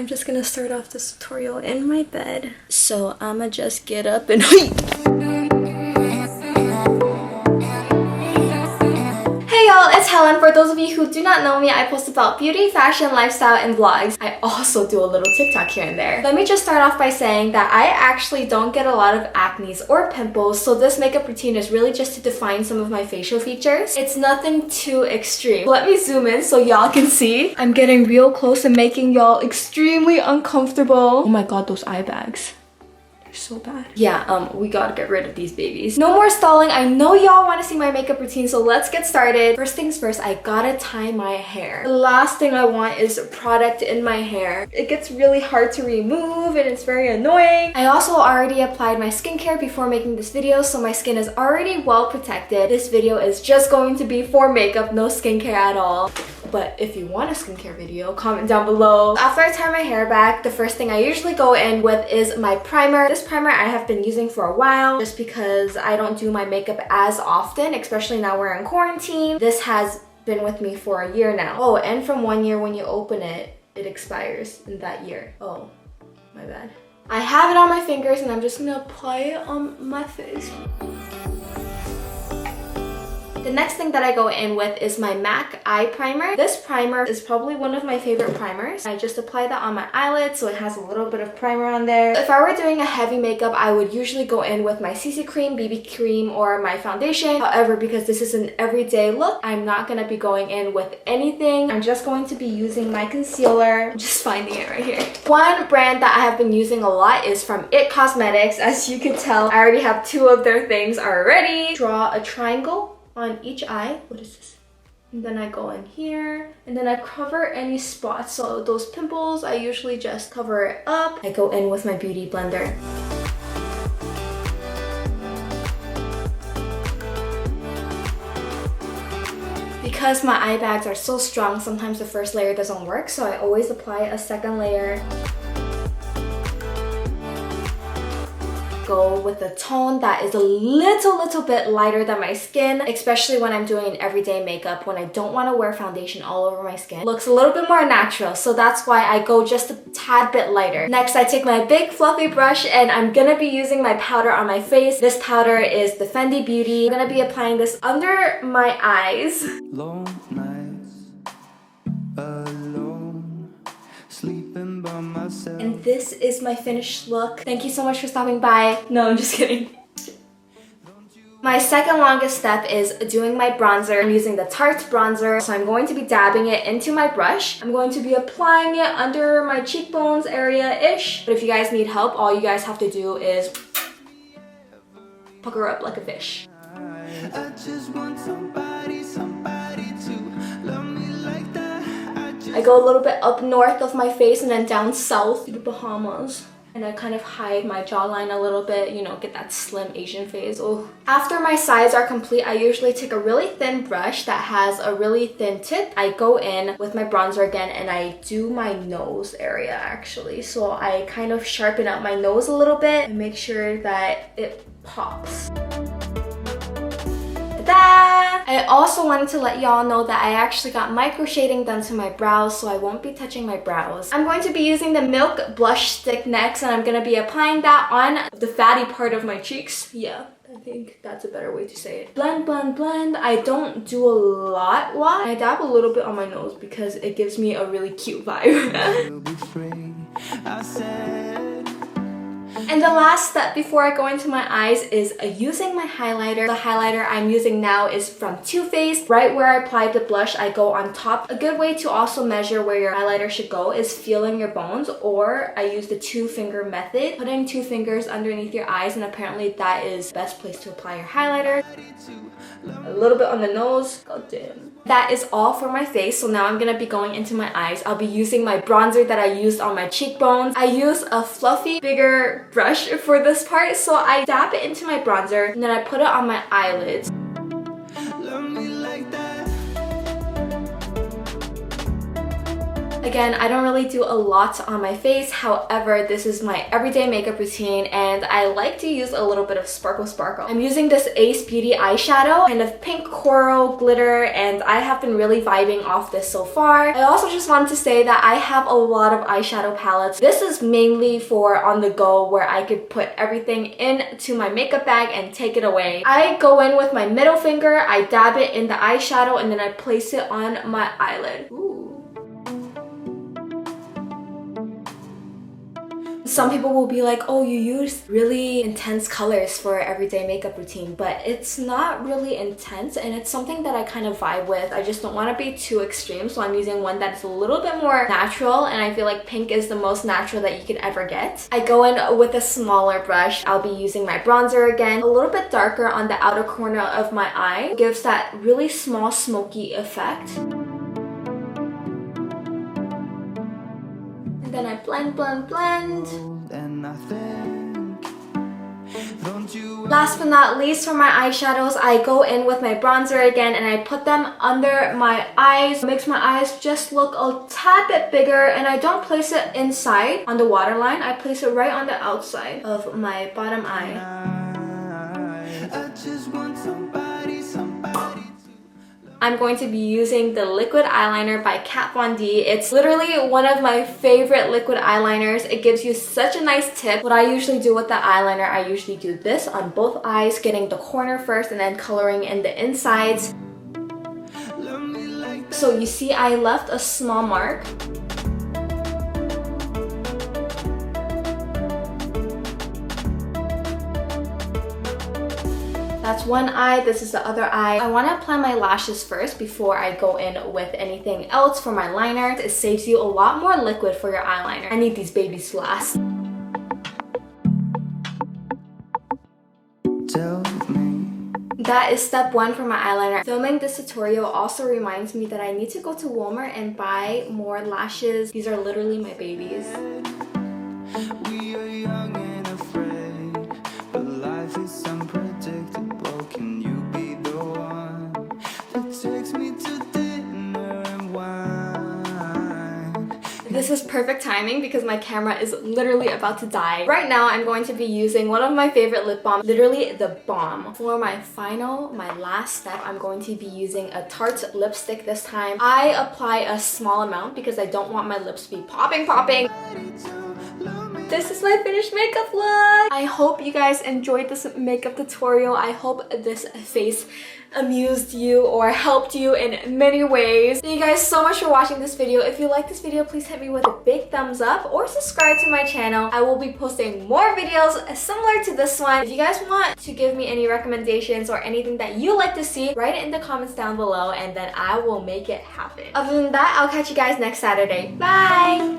I'm just gonna start off this tutorial in my bed. So I'ma just get up and Hey y'all, it's Helen. For those of you who do not know me, I post about beauty, fashion, lifestyle, and vlogs. I also do a little TikTok here and there. Let me just start off by saying that I actually don't get a lot of acne or pimples, so this makeup routine is really just to define some of my facial features. It's nothing too extreme. Let me zoom in so y'all can see. I'm getting real close and making y'all extremely uncomfortable. Oh my god, those eye bags. So bad. Yeah, we gotta get rid of these babies. No more stalling. I know y'all want to see my makeup routine, so let's get started. First things first, I gotta tie my hair. The last thing I want is product in my hair. It gets really hard to remove and it's very annoying. I also already applied my skincare before making this video, so my skin is already well protected. This video is just going to be for makeup, no skincare at all. But if you want a skincare video, comment down below. After I tie my hair back, the first thing I usually go in with is my primer. This primer I have been using for a while just because I don't do my makeup as often, especially now we're in quarantine. This has been with me for a year now. Oh, and from 1 year when you open it, it expires in that year. Oh, my bad. I have it on my fingers and I'm just gonna apply it on my face. The next thing that I go in with is my MAC eye primer. This primer is probably one of my favorite primers. I just apply that on my eyelids so it has a little bit of primer on there. If I were doing a heavy makeup, I would usually go in with my CC cream, BB cream, or my foundation. However, because this is an everyday look, I'm not going to be going in with anything. I'm just going to be using my concealer. I'm just finding it right here. One brand that I have been using a lot is from IT Cosmetics. As you can tell, I already have 2 of their things already. Draw a triangle on each eye. What is this? And then I go in here and then I cover any spots. So those pimples, I usually just cover it up. I go in with my beauty blender. Because my eye bags are so strong, sometimes the first layer doesn't work, so I always apply a second layer. Go with a tone that is a little bit lighter than my skin, especially when I'm doing an everyday makeup, when I don't want to wear foundation all over my skin. It looks a little bit more natural, so that's why I go just a tad bit lighter. Next, I take my big fluffy brush and I'm gonna be using my powder on my face. This powder is the Fenty Beauty. I'm gonna be applying this under my eyes. Long nights alone, sleeping by myself. And this is my finished look. Thank you so much for stopping by. No, I'm just kidding. My second longest step is doing my bronzer. I'm using the Tarte bronzer, so I'm going to be dabbing it into my brush. I'm going to be applying it under my cheekbones area-ish. But if you guys need help, all you guys have to do is pucker up like a fish. I just want somebody to love me like that. I go a little bit up north of my face and then down south to the Bahamas. And I kind of hide my jawline a little bit, you know, get that slim Asian face. Oh. After my sides are complete, I usually take a really thin brush that has a really thin tip. I go in with my bronzer again and I do my nose area actually. So I kind of sharpen up my nose a little bit and make sure that it pops. I also wanted to let y'all know that I actually got micro shading done to my brows, so I won't be touching my brows. I'm going to be using the Milk Blush Stick next, and I'm going to be applying that on the fatty part of my cheeks. Yeah, I think that's a better way to say it. Blend, blend, blend. I don't do a lot. I dab a little bit on my nose because it gives me a really cute vibe. And the last step before I go into my eyes is using my highlighter. The highlighter I'm using now is from Too Faced. Right where I applied the blush, I go on top. A good way to also measure where your highlighter should go is feeling your bones, or I use the 2-finger method, putting 2 fingers underneath your eyes, and apparently that is the best place to apply your highlighter. A little bit on the nose. God damn. That is all for my face, so now I'm gonna be going into my eyes. I'll be using my bronzer that I used on my cheekbones. I use a fluffy, bigger brush for this part, so I dab it into my bronzer and then I put it on my eyelids. Love me like that. Again, I don't really do a lot on my face. However, this is my everyday makeup routine and I like to use a little bit of sparkle. I'm using this Ace Beauty eyeshadow, kind of pink coral glitter, and I have been really vibing off this so far. I also just wanted to say that I have a lot of eyeshadow palettes. This is mainly for on the go where I could put everything into my makeup bag and take it away. I go in with my middle finger, I dab it in the eyeshadow, and then I place it on my eyelid. Ooh. Some people will be like, oh, you use really intense colors for everyday makeup routine, but it's not really intense and it's something that I kind of vibe with. I just don't want to be too extreme, so I'm using one that's a little bit more natural, and I feel like pink is the most natural that you could ever get. I go in with a smaller brush. I'll be using my bronzer again, a little bit darker on the outer corner of my eye. It gives that really small smoky effect. Then I blend. Last but not least, for my eyeshadows, I go in with my bronzer again and I put them under my eyes. It makes my eyes just look a tad bit bigger, and I don't place it inside on the waterline. I place it right on the outside of my bottom eye. I'm going to be using the liquid eyeliner by Kat Von D. It's literally one of my favorite liquid eyeliners. It gives you such a nice tip. What I usually do with the eyeliner, I usually do this on both eyes, getting the corner first and then coloring in the insides. So you see I left a small mark. That's one eye, this is the other eye. I want to apply my lashes first before I go in with anything else for my liner. It saves you a lot more liquid for your eyeliner. I need these babies to last. That is step one for my eyeliner. Filming this tutorial also reminds me that I need to go to Walmart and buy more lashes. These are literally my babies. We are young and afraid, but life is unpredictable. Can you be the one that takes me to dinner and wine? This is perfect timing because my camera is literally about to die. Right now, I'm going to be using one of my favorite lip balms, literally the bomb. For my last step, I'm going to be using a Tarte lipstick this time. I apply a small amount because I don't want my lips to be popping. This is my finished makeup look! I hope you guys enjoyed this makeup tutorial. I hope this face amused you or helped you in many ways. Thank you guys so much for watching this video. If you like this video, please hit me with a big thumbs up or subscribe to my channel. I will be posting more videos similar to this one. If you guys want to give me any recommendations or anything that you like to see, write it in the comments down below and then I will make it happen. Other than that, I'll catch you guys next Saturday. Bye!